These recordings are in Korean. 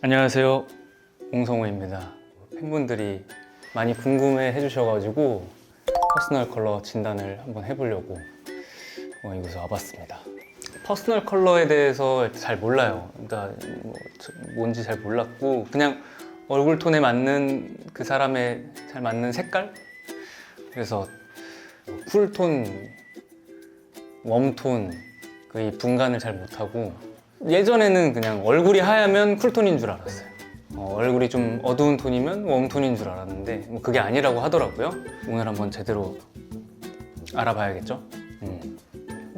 안녕하세요, 옹성호입니다. 팬분들이 많이 궁금해 해주셔가지고 퍼스널 컬러 진단을 한번 해보려고 이곳에 와봤습니다. 퍼스널 컬러에 대해서 잘 몰라요. 그러니까 뭔지 잘 몰랐고 그냥 얼굴 톤에 맞는 그 사람의 잘 맞는 색깔? 그래서 쿨톤, 웜톤 이 분간을 잘 못하고 예전에는 그냥 얼굴이 하얗면 쿨톤인 줄 알았어요. 얼굴이 좀 어두운 톤이면 웜톤인 줄 알았는데 그게 아니라고 하더라고요. 오늘 한번 제대로 알아봐야겠죠?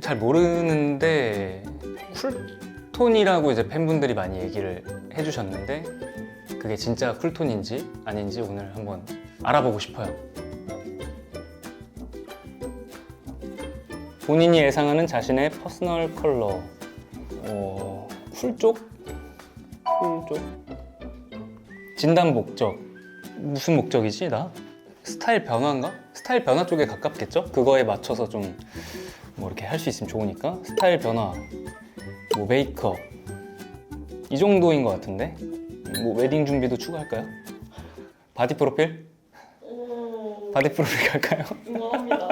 잘 모르는데 쿨톤이라고 이제 팬분들이 많이 얘기를 해주셨는데 그게 진짜 쿨톤인지 아닌지 오늘 한번 알아보고 싶어요. 본인이 예상하는 자신의 퍼스널 컬러 쿨 쪽? 쿨 쪽? 진단 목적 무슨 목적이지 나? 스타일 변화인가? 스타일 변화 쪽에 가깝겠죠? 그거에 맞춰서 좀 뭐 이렇게 할 수 있으면 좋으니까 스타일 변화, 뭐 메이크업 이 정도인 것 같은데 뭐 웨딩 준비도 추가할까요? 바디 프로필? 바디 프로필 갈까요? 응원합니다.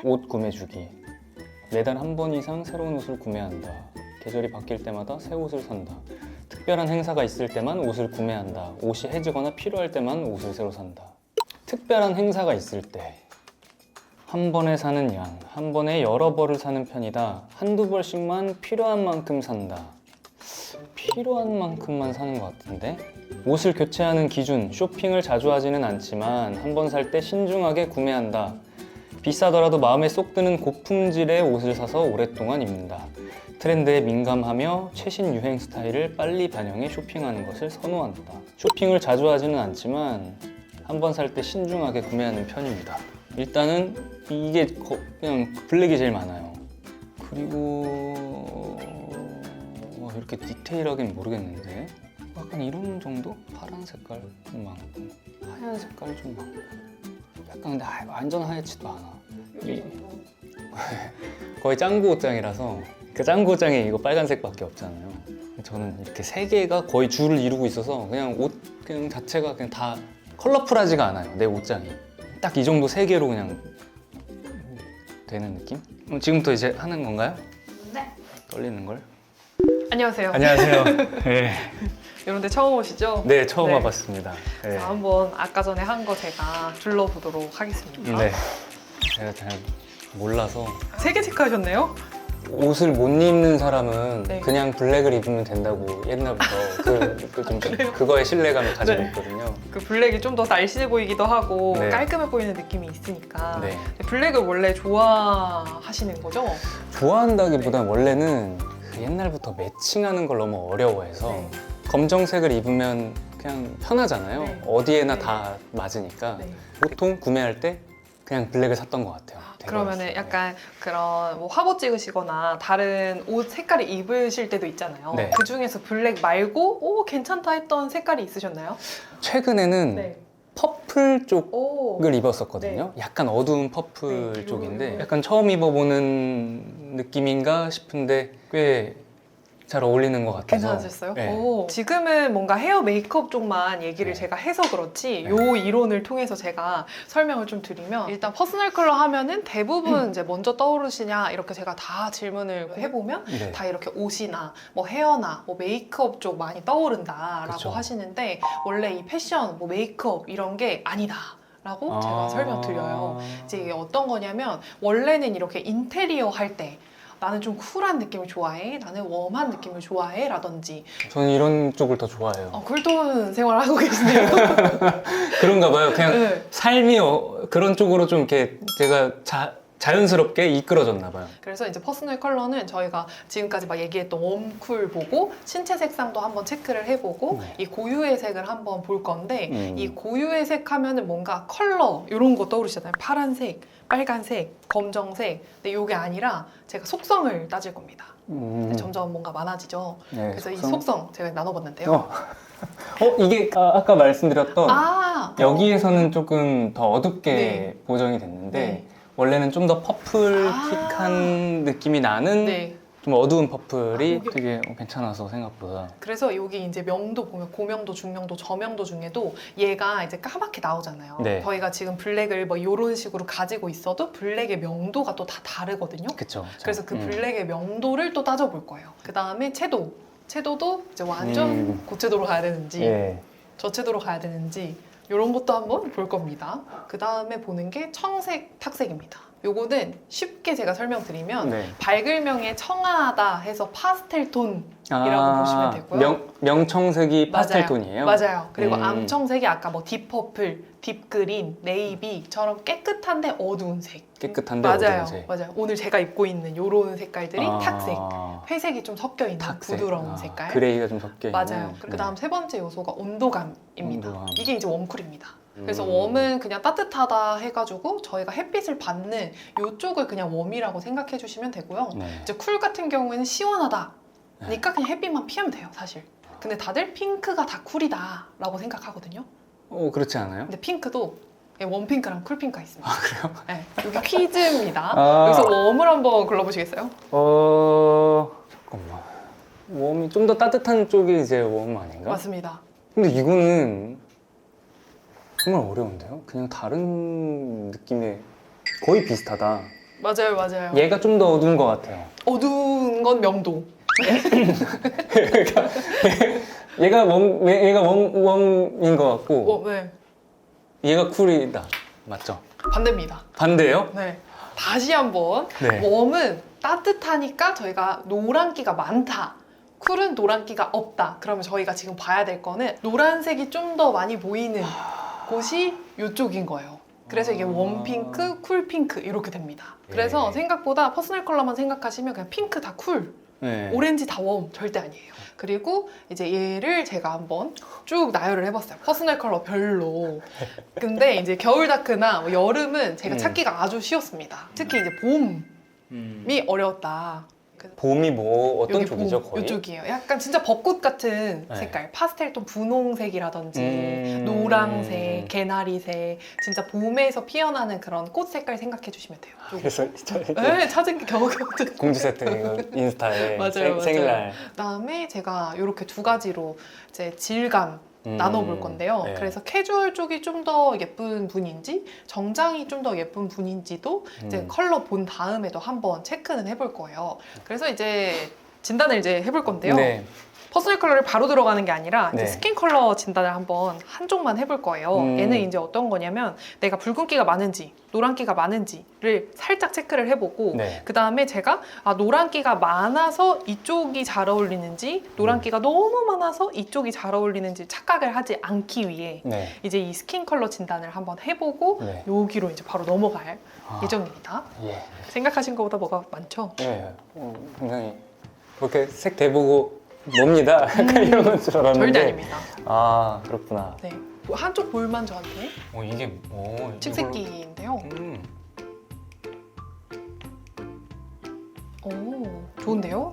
옷 구매 주기. 매달 한 번 이상 새로운 옷을 구매한다. 계절이 바뀔 때마다 새 옷을 산다. 특별한 행사가 있을 때만 옷을 구매한다. 옷이 해지거나 필요할 때만 옷을 새로 산다. 특별한 행사가 있을 때 한 번에 사는 양, 한 번에 여러 벌을 사는 편이다. 한두 벌씩만 필요한 만큼 산다. 필요한 만큼만 사는 것 같은데? 옷을 교체하는 기준, 쇼핑을 자주 하지는 않지만 한 번 살 때 신중하게 구매한다. 비싸더라도 마음에 쏙 드는 고품질의 옷을 사서 오랫동안 입는다. 트렌드에 민감하며 최신 유행 스타일을 빨리 반영해 쇼핑하는 것을 선호한다. 쇼핑을 자주 하지는 않지만 한 번 살 때 신중하게 구매하는 편입니다. 일단은 이게 그냥 블랙이 제일 많아요. 그리고 이렇게 디테일하긴 모르겠는데 약간 이런 정도? 파란 색깔 좀 많고 하얀 색깔 좀 많고 약간 근데 완전 하얗지도 않아. 거의 짱구 옷장이라서 그 짱구 옷장에 이거 빨간색밖에 없잖아요. 저는 이렇게 세 개가 거의 줄을 이루고 있어서 그냥 옷 그냥 자체가 그냥 다 컬러풀하지가 않아요. 내 옷장이 딱 이 정도 세 개로 그냥 되는 느낌? 그럼 지금부터 이제 하는 건가요? 네. 떨리는 걸? 안녕하세요. 안녕하세요. 네. 이런 데 처음 오시죠? 네, 처음 네. 와봤습니다. 네. 자, 한번 아까 전에 한 거 제가 둘러보도록 하겠습니다. 네. 제가 잘 몰라서 3개 체크하셨네요? 옷을 못 입는 사람은 네. 그냥 블랙을 입으면 된다고 옛날부터 그거에 신뢰감을 가지고 네. 있거든요. 그 블랙이 좀 더 날씬해 보이기도 하고 네. 깔끔해 보이는 느낌이 있으니까 네. 블랙을 원래 좋아하시는 거죠? 좋아한다기보단 원래는 그 옛날부터 매칭하는 걸 너무 어려워해서 네. 검정색을 입으면 그냥 편하잖아요. 네. 어디에나 네. 다 맞으니까 네. 보통 구매할 때 그냥 블랙을 샀던 것 같아요. 그러면은 대박이었어요. 약간 그런 뭐 화보 찍으시거나 다른 옷 색깔을 입으실 때도 있잖아요. 네. 그 중에서 블랙 말고 오 괜찮다 했던 색깔이 있으셨나요? 최근에는 네. 퍼플 쪽을 오. 입었었거든요. 약간 어두운 퍼플 네, 쪽인데 요거. 약간 처음 입어보는 느낌인가 싶은데 꽤 잘 어울리는 것 같아서 괜찮으셨어요? 네. 오. 지금은 뭔가 헤어 메이크업 쪽만 얘기를 네. 제가 해서 그렇지 네. 요 이론을 통해서 제가 설명을 좀 드리면 일단 퍼스널 컬러 하면은 대부분 이제 먼저 떠오르시냐 이렇게 제가 다 질문을 해보면 네. 다 이렇게 옷이나 뭐 헤어나 뭐 메이크업 쪽 많이 떠오른다라고 그쵸. 하시는데 원래 이 패션, 뭐 메이크업 이런 게 아니다. 라고 제가 설명드려요. 이제 이게 어떤 거냐면 원래는 이렇게 인테리어 할 때 나는 좀 쿨한 느낌을 좋아해, 나는 웜한 느낌을 좋아해 라든지 저는 이런 쪽을 더 좋아해요. 쿨톤 생활하고 계시네요. 그런가 봐요. 그냥 네. 삶이 그런 쪽으로 좀 이렇게 제가 자연스럽게 이끌어졌나 봐요. 그래서 이제 퍼스널 컬러는 저희가 지금까지 막 얘기했던 웜쿨 보고 신체 색상도 한번 체크를 해보고 네. 이 고유의 색을 한번 볼 건데 음. 이 고유의 색 하면은 뭔가 컬러 이런 거 떠오르시잖아요. 파란색, 빨간색, 검정색. 근데 이게 아니라 제가 속성을 따질 겁니다. 점점 뭔가 많아지죠. 네, 그래서 이 속성 제가 나눠봤는데요. 이게 아까 말씀드렸던 아 여기에서는 조금 더 어둡게 네. 보정이 됐는데 네. 원래는 좀 더 퍼플틱한 느낌이 나는 네. 좀 어두운 퍼플이 여기- 되게 괜찮아서 생각보다. 그래서 여기 이제 명도 보면 고명도, 중명도, 저명도 중에도 얘가 이제 까맣게 나오잖아요. 네. 저희가 지금 블랙을 뭐 이런 식으로 가지고 있어도 블랙의 명도가 또 다 다르거든요. 그쵸. 그래서 그 블랙의 명도를 또 따져볼 거예요. 그 다음에 채도. 채도도 이제 완전 고채도로 가야 되는지 예. 저채도로 가야 되는지 이런 것도 한번 볼 겁니다. 그 다음에 보는 게 청색, 탁색입니다. 요거는 쉽게 제가 설명드리면 네. 밝을명에 청아하다 해서 파스텔 톤이라고 보시면 되고요. 명청색이 파스텔 맞아요. 톤이에요? 맞아요. 그리고 음. 암청색이 아까 뭐 딥퍼플, 딥그린, 네이비처럼 깨끗한데 어두운 색. 깨끗한데 맞아요. 어두운 색. 맞아요. 오늘 제가 입고 있는 요런 색깔들이 아, 탁색. 회색이 좀 섞여 있는 탁색. 부드러운 아, 색깔. 그레이가 좀 섞여 있는. 맞아요. 그 네. 다음 세 번째 요소가 온도감입니다. 온도감. 이게 이제 웜쿨입니다. 그래서 음. 웜은 그냥 따뜻하다 해가지고 저희가 햇빛을 받는 이쪽을 그냥 웜이라고 생각해 주시면 되고요. 네. 이제 쿨 같은 경우에는 시원하다. 그러니까 그냥 햇빛만 피하면 돼요, 사실. 근데 다들 핑크가 다 쿨이다 라고 생각하거든요. 그렇지 않아요? 근데 핑크도 웜핑크랑 쿨핑크가 있습니다. 아, 그래요? 네. 여기 퀴즈입니다. 아. 여기서 웜을 한번 골라보시겠어요? 잠깐만. 웜이 좀 더 따뜻한 쪽이 이제 웜 아닌가? 맞습니다. 근데 이거는 정말 어려운데요? 그냥 다른 느낌의 거의 비슷하다. 맞아요, 맞아요. 얘가 좀 더 어두운 것 같아요. 어두운 건 명도. 얘가 웜인 것 같고 네. 얘가 쿨이다. 맞죠? 반대입니다. 반대예요? 네. 다시 한번. 네. 웜은 따뜻하니까 저희가 노란기가 많다. 쿨은 노란기가 없다. 그러면 저희가 지금 봐야 될 거는 노란색이 좀 더 많이 보이는 곳이 이쪽인 거예요. 그래서 이게 웜핑크, 쿨핑크 이렇게 됩니다. 그래서 예. 생각보다 퍼스널 컬러만 생각하시면 그냥 핑크 다 쿨, 네. 오렌지 다 웜 절대 아니에요. 그리고 이제 얘를 제가 한번 쭉 나열을 해봤어요. 퍼스널 컬러 별로. 근데 이제 겨울 다크나 뭐 여름은 제가 찾기가 아주 쉬웠습니다. 특히 이제 봄이 어려웠다. 봄이 뭐 어떤 여기 쪽이죠? 봄, 거의? 이쪽이에요. 약간 진짜 벚꽃 같은 네. 색깔. 파스텔 톤 분홍색이라든지 노랑색, 개나리색. 진짜 봄에서 피어나는 그런 꽃 색깔 생각해 주시면 돼요. 요거. 그래서 네, 찾은 게 겨우겨우. 공주 세트 이거 인스타에 맞아요. 생일날 그다음에 제가 이렇게 두 가지로 이제 질감 나눠볼 건데요. 네. 그래서 캐주얼 쪽이 좀 더 예쁜 분인지 정장이 좀 더 예쁜 분인지도 이제 컬러 본 다음에도 한번 체크는 해볼 거예요. 그래서 이제 진단을 이제 해볼 건데요. 네. 퍼스널 컬러를 바로 들어가는 게 아니라 이제 네. 스킨 컬러 진단을 한번 한쪽만 해볼 거예요. 얘는 이제 어떤 거냐면 내가 붉은기가 많은지 노란기가 많은지를 살짝 체크를 해보고 네. 그 다음에 제가 노란기가 많아서 이쪽이 잘 어울리는지 노란기가 너무 많아서 이쪽이 잘 어울리는지 착각을 하지 않기 위해 네. 이제 이 스킨 컬러 진단을 한번 해보고 네. 여기로 이제 바로 넘어갈 예정입니다. 예. 생각하신 것보다 뭐가 많죠? 예. 굉장히 그렇게 색 대보고 뭡니다. 약간 이런 건 줄 알았는데. 절대 아닙니다. 아 그렇구나. 네. 한쪽 볼만 저한테 이게 칙새끼인데요. 오, 좋은데요?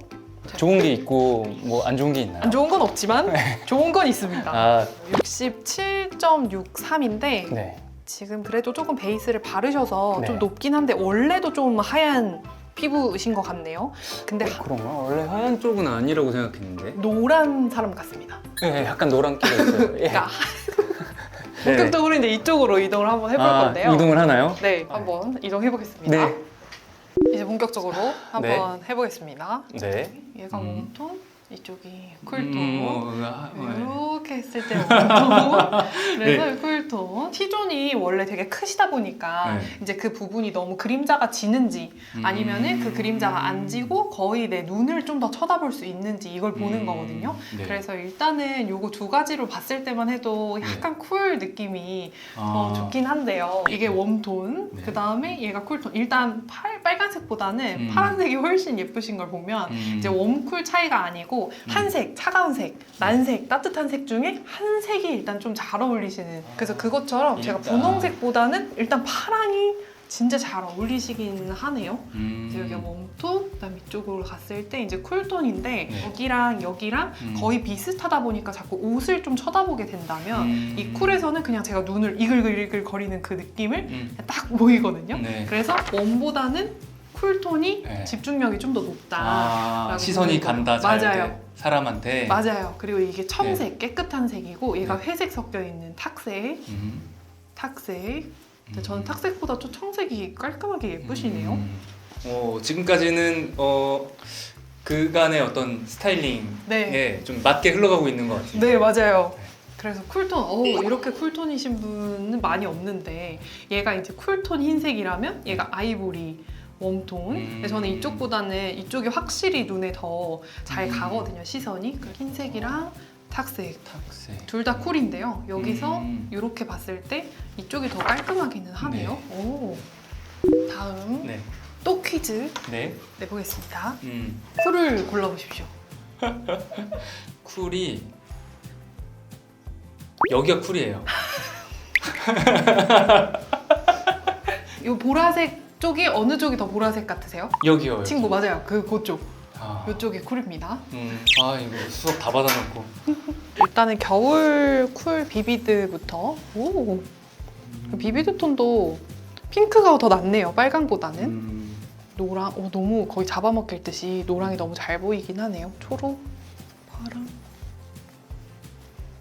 좋은 게 있고 뭐 안 좋은 게 있나요? 안 좋은 건 없지만 좋은 건 있습니다. 아 67.63인데 네. 지금 그래도 조금 베이스를 바르셔서 네. 좀 높긴 한데 원래도 좀 하얀 피부이신 것 같네요. 근데 그런가? 원래 하얀 쪽은 아니라고 생각했는데. 노란 사람 같습니다. 네, 약간 노란기가 있어요. 예. 그러니까 본격적으로 이제 이쪽으로 이동을 한번 해볼 건데요. 이동을 하나요? 네, 한번 이동해 보겠습니다. 네. 이제 본격적으로 한번 해보겠습니다. 네. 얘가 웜톤, 이쪽이 쿨톤. 이렇게 했을 때 웜톤. 그래서 쿨톤. T존이 원래 되게 크시다 보니까 이제 그 부분이 너무 그림자가 지는지 아니면은 그 그림자가 안 지고 거의 내 눈을 좀 더 쳐다볼 수 있는지 이걸 보는 거거든요. 네. 그래서 일단은 요거 두 가지로 봤을 때만 해도 약간 쿨 느낌이 더 좋긴 한데요. 이게 웜톤, 네. 그 다음에 얘가 쿨톤. 일단 빨간색보다는 파란색이 훨씬 예쁘신 걸 보면 이제 웜쿨 차이가 아니고 한색, 차가운 색, 난색, 따뜻한 색 중에 한 색이 일단 좀 잘 어울리시는. 그래서 그것처럼 제가 분홍색보다는 일단 파랑이 진짜 잘 어울리시긴 하네요. 이제 여기가 웜톤, 그다음 이쪽으로 갔을 때 이제 쿨톤인데 네. 여기랑 여기랑 거의 비슷하다 보니까 자꾸 옷을 좀 쳐다보게 된다면 이 쿨에서는 그냥 제가 눈을 이글이글 거리는 그 느낌을 딱 보이거든요. 네. 그래서 웜보다는 쿨톤이 네. 집중력이 좀 더 높다. 라고 시선이 보는 간다. 거예요. 잘 맞아요. 때 사람한테. 맞아요. 그리고 이게 청색, 깨끗한 색이고 얘가 네. 회색 섞여 있는 탁색. 탁색. 근데 저는 탁색보다 좀 청색이 깔끔하게 예쁘시네요. 지금까지는 그간의 어떤 스타일링에 네. 좀 맞게 흘러가고 있는 것 같아요. 네, 맞아요. 그래서 쿨톤, 이렇게 쿨톤이신 분은 많이 없는데 얘가 이제 쿨톤 흰색이라면 얘가 아이보리 웜톤. 근데 저는 이쪽보다는 이쪽이 확실히 눈에 더 잘 가거든요, 시선이. 그 흰색이랑 탁색. 탁색. 둘 다 쿨인데요. 여기서 이렇게 봤을 때 이쪽이 더 깔끔하기는 하네요. 오. 다음 네. 또 퀴즈 네. 내보겠습니다. 음. 쿨을 골라보십시오. 쿨이 여기가 쿨이에요. 이 보라색 쪽이 어느 쪽이 더 보라색 같으세요? 여기요. 친구 맞아요. 그쪽. 아. 이쪽이 쿨입니다. 이거 수업 다 받아놓고. 일단은 겨울 쿨 비비드부터. 오. 그 비비드 톤도 핑크가 더 낫네요. 빨강보다는. 노랑. 너무 거의 잡아먹힐 듯이 노랑이 너무 잘 보이긴 하네요. 초록, 파랑.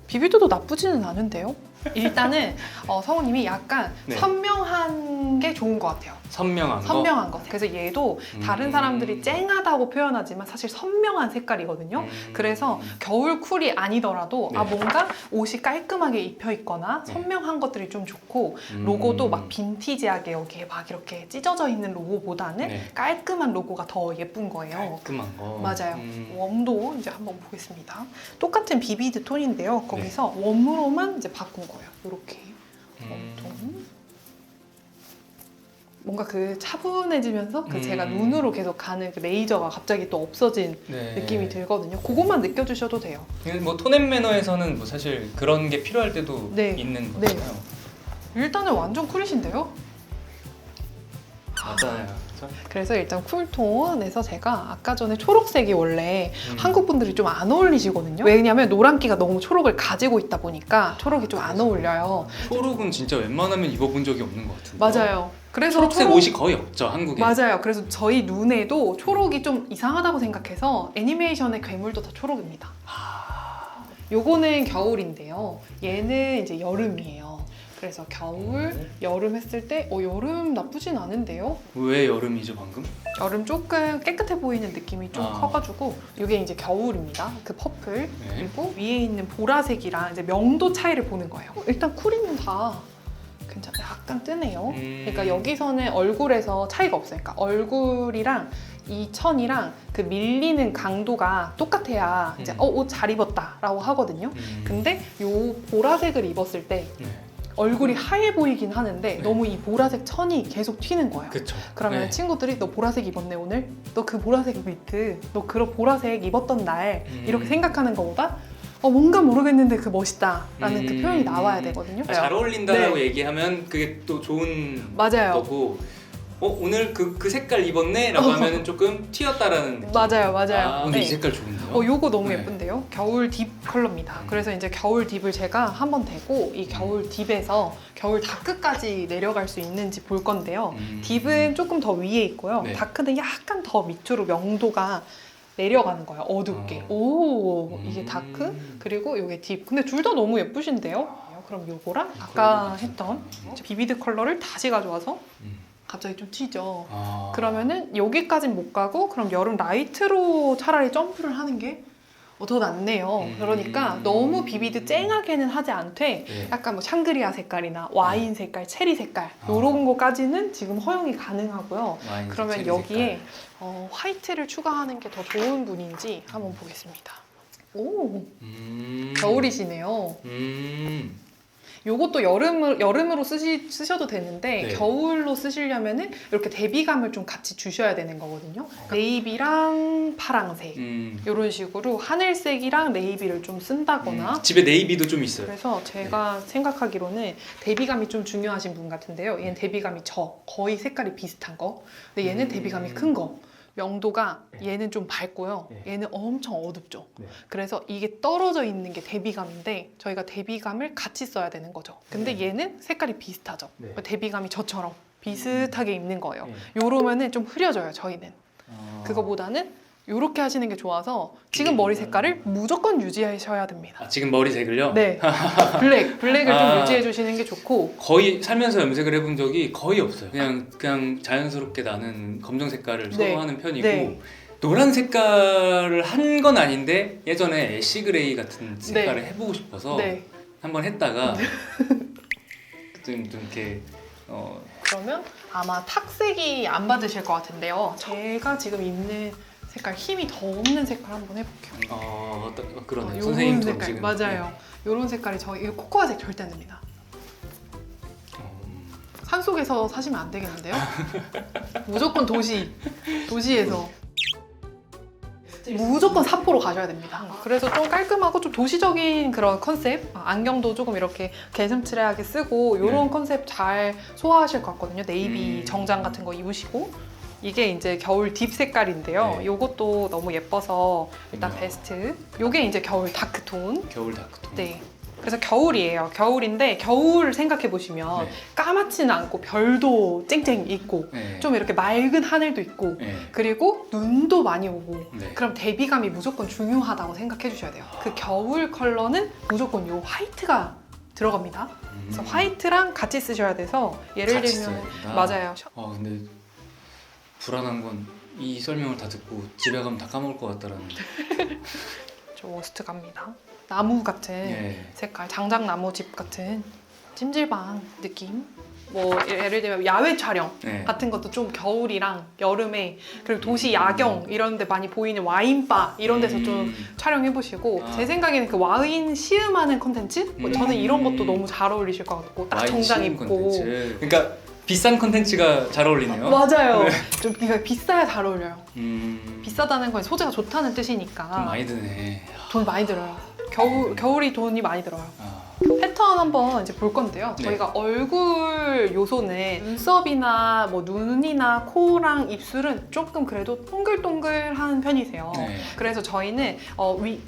비비드도 나쁘지는 않은데요. 일단은 성우님이 약간 네. 선명한 게 좋은 것 같아요. 선명한 거. 선명한 거. 그래서 얘도 다른 사람들이 쨍하다고 표현하지만 사실 선명한 색깔이거든요. 그래서 겨울 쿨이 아니더라도 네. 뭔가 옷이 깔끔하게 입혀 있거나 네. 선명한 것들이 좀 좋고 로고도 막 빈티지하게 여기에 막 이렇게 찢어져 있는 로고보다는 네. 깔끔한 로고가 더 예쁜 거예요. 깔끔한 거. 맞아요. 웜도 이제 한번 보겠습니다. 똑같은 비비드 톤인데요. 네. 거기서 웜으로만 이제 바꾼 거예요. 이렇게 웜톤. 뭔가 그 차분해지면서 제가 눈으로 계속 가는 그 레이저가 갑자기 또 없어진 네. 느낌이 들거든요. 그것만 느껴주셔도 돼요. 뭐 톤앤 매너에서는 뭐 사실 그런 게 필요할 때도 네. 있는 네. 거잖아요. 일단은 완전 쿨이신데요? 맞잖아요. 그렇죠? 그래서 일단 쿨톤에서 제가 아까 전에 초록색이 원래 한국 분들이 좀 안 어울리시거든요. 왜냐면 노란기가 너무 초록을 가지고 있다 보니까 초록이 좀 안 어울려요. 초록은 진짜 웬만하면 입어본 적이 없는 것 같은데. 맞아요. 그래서 초록색 옷이 거의 없죠, 한국에. 맞아요. 그래서 저희 눈에도 초록이 좀 이상하다고 생각해서 애니메이션의 괴물도 다 초록입니다. 요거는 겨울인데요. 얘는 이제 여름이에요. 그래서 겨울, 여름 했을 때 여름 나쁘진 않은데요. 왜 여름이죠, 방금? 여름 조금 깨끗해 보이는 느낌이 좀 커가지고 이게 이제 겨울입니다. 그 퍼플 네. 그리고 위에 있는 보라색이랑 이제 명도 차이를 보는 거예요. 일단 쿨이는 다 괜찮아요. 약간 뜨네요. 그러니까 여기서는 얼굴에서 차이가 없어요. 그러니까 얼굴이랑 이 천이랑 그 밀리는 강도가 똑같아야 이제 옷 잘 입었다라고 하거든요. 근데 요 보라색을 입었을 때 네. 얼굴이 하얘 보이긴 하는데 네. 너무 이 보라색 천이 계속 튀는 거예요. 그쵸. 그러면 네. 친구들이 너 보라색 입었네 오늘? 너 그 보라색 니트, 너 그런 보라색 입었던 날 이렇게 생각하는 것보다 뭔가 모르겠는데 그 멋있다 라는 그 표현이 나와야 되거든요. 잘 어울린다라고 네. 얘기하면 그게 또 좋은 맞아요. 거고 오늘 그 색깔 입었네? 라고 하면은 조금 튀었다라는 느낌. 맞아요. 근데 네. 이 색깔 좋은데요? 요거 너무 네. 예쁜데요? 겨울 딥 컬러입니다. 그래서 이제 겨울 딥을 제가 한번 대고 이 겨울 딥에서 겨울 다크까지 내려갈 수 있는지 볼 건데요. 딥은 조금 더 위에 있고요. 네. 다크는 약간 더 밑으로 명도가 내려가는 거예요. 어둡게. 오, 이게 다크 그리고 이게 딥. 근데 둘 다 너무 예쁘신데요? 그럼 요거랑 아까 했던 비비드 컬러를 다시 가져와서 갑자기 좀 튀죠. 그러면은 여기까진 못 가고 그럼 여름 라이트로 차라리 점프를 하는 게 더 낫네요. 그러니까 너무 비비드 쨍하게는 하지 않되 네. 약간 뭐 샹그리아 색깔이나 와인 색깔, 체리 색깔 이런 거까지는 지금 허용이 가능하고요. 와인색, 그러면 체리 여기에 화이트를 추가하는 게 더 좋은 분인지 한번 보겠습니다. 오, 겨울이시네요. 요것도 여름으로 쓰셔도 되는데 네. 겨울로 쓰시려면은 이렇게 대비감을 좀 같이 주셔야 되는 거거든요. 네이비랑 파랑색 이런 식으로 하늘색이랑 네이비를 좀 쓴다거나 집에 네이비도 좀 있어요. 그래서 제가 생각하기로는 대비감이 좀 중요하신 분 같은데요. 얘는 대비감이 거의 색깔이 비슷한 거. 근데 얘는 대비감이 큰 거. 명도가 얘는 좀 밝고요. 네. 얘는 엄청 어둡죠. 네. 그래서 이게 떨어져 있는 게 대비감인데 저희가 대비감을 같이 써야 되는 거죠. 근데 얘는 색깔이 비슷하죠. 네. 대비감이 저처럼 비슷하게 입는 거예요. 네. 요러면은 좀 흐려져요, 저희는. 그거보다는 요렇게 하시는 게 좋아서 지금 머리 색깔을 무조건 유지하셔야 됩니다. 아, 지금 머리색을요? 네. 블랙을 좀 아. 유지해 주시는 게 좋고. 거의 살면서 염색을 해본 적이 거의 없어요. 그냥 자연스럽게 나는 검정 색깔을 네. 선호하는 편이고 네. 노란 색깔을 한 건 아닌데 예전에 애쉬 그레이 같은 색깔을 해보고 싶어서 네. 한번 했다가 좀 이렇게 그러면 아마 탁색이 안 받으실 것 같은데요. 제가 지금 입는 색깔, 힘이 더 없는 색깔 한번 해볼게요. 그러네. 요런 선생님처럼 색깔, 지금 맞아요. 요런 색깔이 이거 코코아색 절대 안 됩니다. 산속에서 사시면 안 되겠는데요? 무조건 도시에서 무조건 삿포로 가셔야 됩니다. 그래서 좀 깔끔하고 좀 도시적인 그런 컨셉, 안경도 조금 이렇게 개슴츠레하게 쓰고 이런 네. 컨셉 잘 소화하실 것 같거든요. 네이비 음. 정장 같은 거 입으시고 이게 이제 겨울 딥 색깔인데요. 네. 요것도 너무 예뻐서 일단 음. 베스트. 요게 이제 겨울 다크톤. 겨울 다크톤. 네. 그래서 겨울이에요. 겨울인데 겨울 생각해 보시면 네. 까맣지는 않고 별도 쨍쨍 있고 네. 좀 이렇게 맑은 하늘도 있고 네. 그리고 눈도 많이 오고 네. 그럼 대비감이 무조건 중요하다고 생각해 주셔야 돼요. 그 겨울 컬러는 무조건 요 화이트가 들어갑니다. 그래서 화이트랑 같이 쓰셔야 돼서 예를 같이 들면 써야 된다. 맞아요. 근데 불안한 건 이 설명을 다 듣고 집에 가면 다 까먹을 것 같다라는. 저 워스트 갑니다. 나무 같은 네. 색깔, 장작나무 집 같은 찜질방 느낌. 뭐 예를 들면 야외 촬영 네. 같은 것도 좀 겨울이랑 여름에 그리고 도시 야경 이런 데 많이 보이는 와인바 이런 데서 좀 촬영해 보시고 아. 제 생각에는 그 와인 시음하는 컨텐츠? 저는 이런 것도 너무 잘 어울리실 것 같고 딱 와인 정장 시음 입고 콘텐츠. 그러니까 비싼 콘텐츠가 잘 어울리네요. 맞아요. 좀 그러니까 비싸야 잘 어울려요. 음. 비싸다는 건 소재가 좋다는 뜻이니까 좀 많이 드네. 돈 많이 들어요. 겨울이 돈이 많이 들어요. 아. 패턴 한번 이제 볼 건데요. 네. 저희가 얼굴 요소는 눈썹이나 뭐 눈이나 코랑 입술은 조금 그래도 동글동글한 편이세요. 네. 그래서 저희는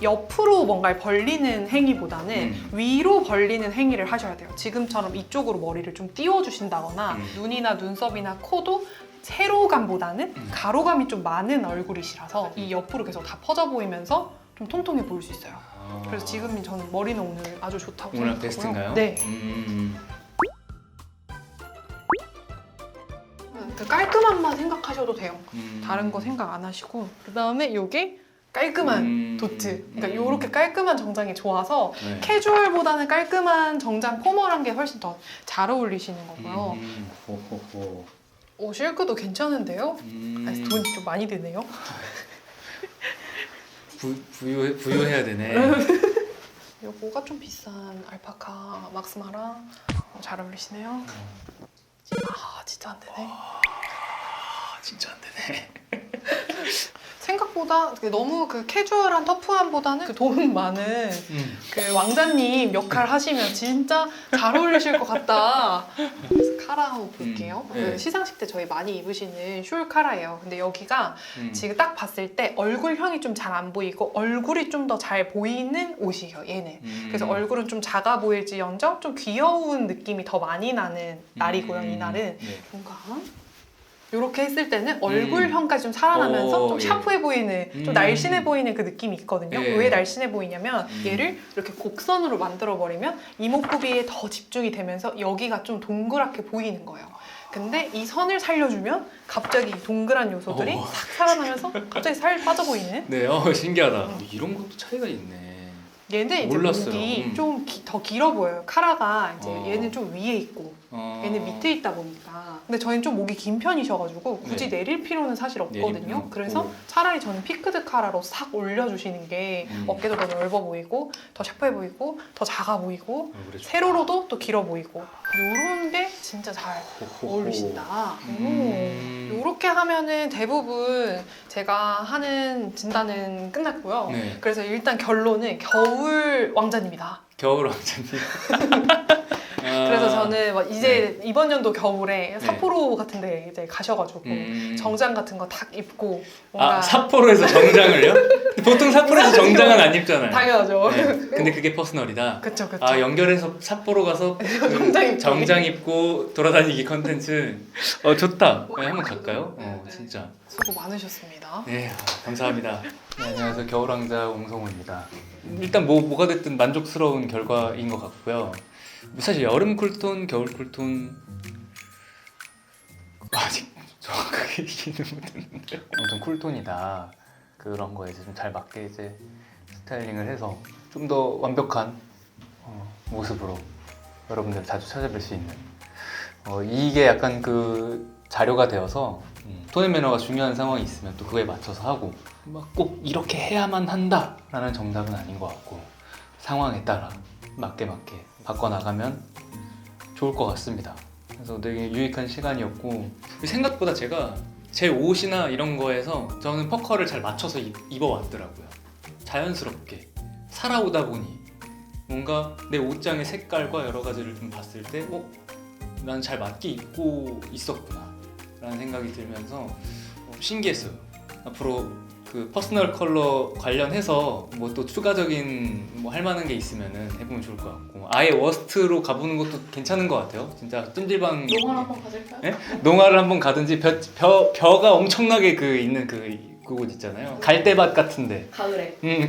옆으로 뭔가를 벌리는 행위보다는 위로 벌리는 행위를 하셔야 돼요. 지금처럼 이쪽으로 머리를 좀 띄워주신다거나 눈이나 눈썹이나 코도 세로감보다는 가로감이 좀 많은 얼굴이시라서 이 옆으로 계속 다 퍼져 보이면서 좀 통통해 보일 수 있어요. 그래서 지금 저는 머리는 오늘 아주 좋다고 오늘 생각하고요. 베스트인가요? 네. 그 깔끔함만 생각하셔도 돼요. 다른 거 생각 안 하시고 그 다음에 이게 깔끔한 도트. 그러니까 이렇게 깔끔한 정장이 좋아서 네. 캐주얼보다는 깔끔한 정장 포멀한 게 훨씬 더 잘 어울리시는 거고요. 실크도 괜찮은데요? 돈이 좀 많이 드네요. 부유해야 되네. 요거가 좀 비싼 알파카 막스마랑 잘 어울리시네요. 진짜 안 되네. 진짜 안 되네. 생각보다 너무 그 캐주얼한 터프함보다는 그 돈 많은 그 왕자님 역할 하시면 진짜 잘 어울리실 것 같다. 그래서 카라 한번 볼게요. 네. 그 시상식 때 저희 많이 입으시는 숄 카라예요. 근데 여기가 지금 딱 봤을 때 얼굴형이 좀 잘 안 보이고 얼굴이 좀 더 잘 보이는 옷이에요, 얘는. 그래서 얼굴은 좀 작아 보일지언정 좀 귀여운 느낌이 더 많이 나는 날이고요, 이날은. 네. 뭔가 이렇게 했을 때는 얼굴형까지 좀 살아나면서 좀 예. 샤프해 보이는, 좀 날씬해 보이는 그 느낌이 있거든요. 예. 왜 날씬해 보이냐면 얘를 이렇게 곡선으로 만들어 버리면 이목구비에 더 집중이 되면서 여기가 좀 동그랗게 보이는 거예요. 근데 이 선을 살려주면 갑자기 이 동그란 요소들이 싹 살아나면서 갑자기 살 빠져 보이는. 네, 신기하다. 이런 것도 차이가 있네. 얘는 이제 몰랐어요. 목이 좀 더 길어 보여요. 카라가 이제 얘는 좀 위에 있고 얘는 어. 밑에 있다 보니까. 근데 저희는 좀 목이 긴 편이셔가지고 굳이 네. 내릴 필요는 사실 없거든요. 내리면 그래서 없고. 차라리 저는 피크드 카라로 싹 올려주시는 게 어깨도 더 넓어 보이고 더 샤프해 보이고 더 작아 보이고 얼굴에 좋다. 세로로도 또 길어 보이고 요런 게 진짜 잘 어울리신다. 요렇게 하면은 대부분 제가 하는 진단은 끝났고요. 네. 그래서 일단 결론은 겨울 왕자님이다. 겨울 왕자님. 그래서 저는 막 이제 이번 연도 겨울에 삿포로 같은데 이제 가셔가지고 정장 같은 거 딱 입고 뭔가 아 삿포로에서 정장을요? 보통 삿포로에서 정장은 안 입잖아요. 당연하죠. 네. 근데 그게 퍼스널이다. 그쵸. 아 연결해서 삿포로 가서 그 정장 입고 돌아다니기 컨텐츠 좋다. 네, 한번 갈까요? 진짜 수고 많으셨습니다. 네 감사합니다. 네, 안녕하세요 겨울왕자 옹성우입니다. 일단 뭐가 됐든 만족스러운 결과인 것 같고요. 사실 여름 쿨톤, 겨울 쿨톤 아직 정확하게 얘기는 못했는데요. 아무튼 쿨톤이다. 그런 거에 이제 좀 잘 맞게 이제 스타일링을 해서 좀 더 완벽한 모습으로 여러분들 자주 찾아뵐 수 있는 이게 약간 그 자료가 되어서 톤 앤 매너가 중요한 상황이 있으면 또 그거에 맞춰서 하고 막 꼭 이렇게 해야만 한다 라는 정답은 아닌 것 같고 상황에 따라 맞게 바꿔나가면 좋을 것 같습니다. 그래서 되게 유익한 시간이었고 생각보다 제가 제 옷이나 이런 거에서 저는 퍼커를 잘 맞춰서 입어왔더라고요. 자연스럽게 살아오다 보니 뭔가 내 옷장의 색깔과 여러 가지를 좀 봤을 때 난 잘 맞게 입고 있었구나 라는 생각이 들면서 신기했어요. 앞으로 그 퍼스널 컬러 관련해서 뭐 또 추가적인 뭐 할 만한 게 있으면은 해보면 좋을 것 같고 아예 워스트로 가보는 것도 괜찮은 것 같아요. 진짜 찜질방 농활 한번 가질까요? 네? 농활을 한번 가든지 벼가 엄청나게 그 있는 그곳 있잖아요. 갈대밭 같은데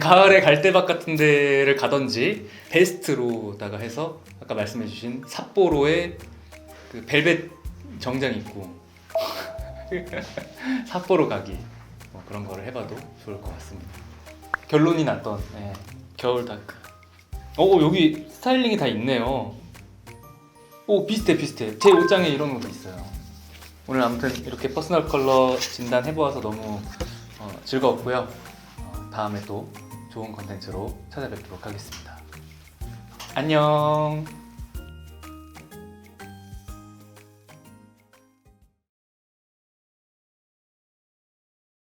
가을에 갈대밭 같은 데를 가든지 베스트로다가 해서 아까 말씀해주신 삿포로에 그 벨벳 정장 입고 삿포로 가기 뭐 그런 거를 해봐도 좋을 것 같습니다. 결론이 났던 겨울 다크. 여기 스타일링이 다 있네요. 비슷해. 제 옷장에 이런 것도 있어요. 오늘 아무튼 이렇게 퍼스널 컬러 진단 해보아서 너무 즐거웠고요. 다음에 또 좋은 컨텐츠로 찾아뵙도록 하겠습니다. 안녕.